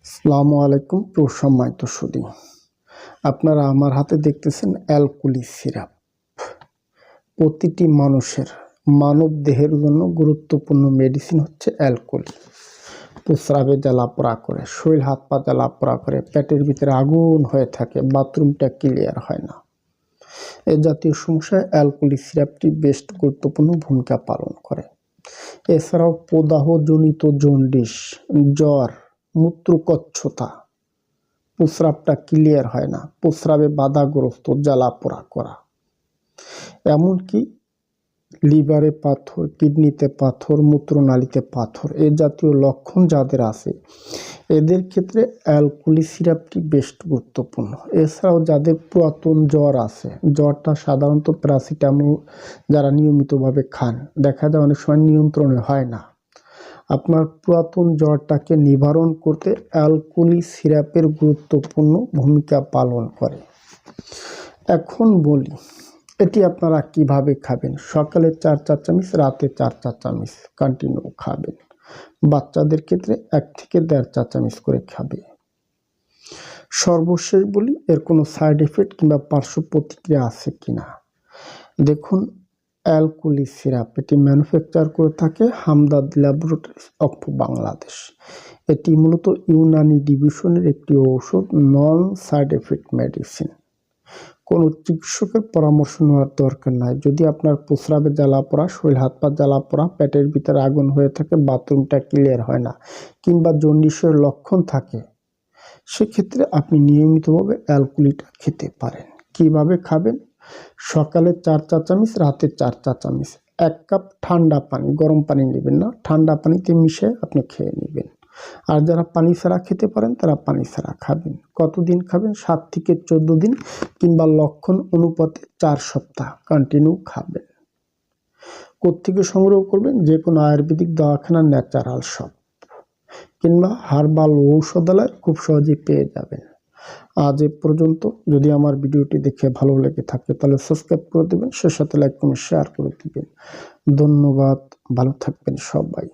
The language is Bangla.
আসসালামু আলাইকুম সম্মানিত সুধী, আপনারা আমার হাতে দেখতেছেন অ্যালকুলি সিরাপ। প্রতিটি মানুষের মানব দেহের জন্য গুরুত্বপূর্ণ মেডিসিন হচ্ছে অ্যালকুলি। প্রস্রাবে জ্বালাপোড়া করে, শরীর হাত পা জ্বালাপোড়া করে, পেটের ভিতরে আগুন হয়ে থাকে, বাথরুমটা ক্লিয়ার হয় না, এ জাতীয় সমস্যায় অ্যালকুলি সিরাপটি বেশ গুরুত্বপূর্ণ ভূমিকা পালন করে। এছাড়াও প্রদাহজনিত জন্ডিস, জ্বর, মূত্রকচ্ছতা, প্রস্রাবটা ক্লিয়ার হয় না, প্রস্রাবে বাধাগ্রস্ত, জ্বালাপোড়া করা, এমনকি লিভারে পাথর, কিডনিতে পাথর, মূত্রনালীতে পাথর, এ জাতীয় লক্ষণ যাদের আছে এদের ক্ষেত্রে অ্যালকুলি সিরাপটি বেশ গুরুত্বপূর্ণ। এছাড়াও যাদের পুরাতন জ্বর আছে, জ্বরটা সাধারণত প্যারাসিটামল যারা নিয়মিতভাবে খান, দেখা যায় অনেক সময় নিয়ন্ত্রণে হয় না, আপনার পুরাতন জ্বরটাকে নিবারণ করতে অ্যালকুলি সিরাপের গুরুত্বপূর্ণ ভূমিকা পালন করে। এখন বলি এটি আপনারা কিভাবে খাবেন। সকালে 4 চা চামচ, রাতে 4 চা চামচ কন্টিনিউ খাবেন। বাচ্চাদের ক্ষেত্রে 1 থেকে 1.5 চা চামচ করে খাবে। সর্বশেষ বলি এর কোনো সাইড এফেক্ট কিংবা পার্শ্ব প্রতিক্রিয়া আছে কিনা। দেখুন, অ্যালকুলি সিরাপ এটি ম্যানুফ্যাকচার করে থাকে হামদাদ ল্যাবরেটরিজ অফ বাংলাদেশ। এটি মূলত ইউনানি ডিভিশনের একটি ঔষধ, নন সাইড এফেক্ট মেডিসিন। কোনো চিকিৎসকের পরামর্শ নেওয়ার দরকার নাই। যদি আপনার প্রস্রাবে জ্বালাপোড়া, শরীর হাত পা জ্বালাপোড়া, পেটের ভিতরে আগুন হয়ে থাকে, বাথরুমটা ক্লিয়ার হয় না, কিংবা জন্ডিসের লক্ষণ থাকে, সেক্ষেত্রে আপনি নিয়মিতভাবে অ্যালকুলিটা খেতে পারেন। কিভাবে খাবেন? সকালে 4 চা চামচ, রাতে 4 চা চামচ। 1 কাপ ঠান্ডা পানি, গরম পানি নেবেন না, ঠান্ডা পানিতে মিশিয়ে আপনি খেয়ে নেবেন। আর যারা পানি ছাড়া খেতে পারেন তারা পানি ছাড়া খাবেন। কতদিন খাবেন? 7 থেকে 14 দিন কিংবা লক্ষণ অনুপাতে 4 সপ্তাহ কন্টিনিউ খাবেন। কোত্থেকে সংগ্রহ করবেন? যে কোনো আয়ুর্বেদিক দওয়াখানা, ন্যাচারাল শপ কিংবা হার্বাল ঔষধালয় খুব সহজেই পেয়ে যাবেন। আজ এ পর্যন্ত। যদি আমার ভিডিওটি দেখে ভালো লেগে থাকে তাহলে সাবস্ক্রাইব করে দেবেন, সে সাথে লাইক কমেন্ট শেয়ার করে দেবেন। ধন্যবাদ, ভালো থাকবেন সবাই।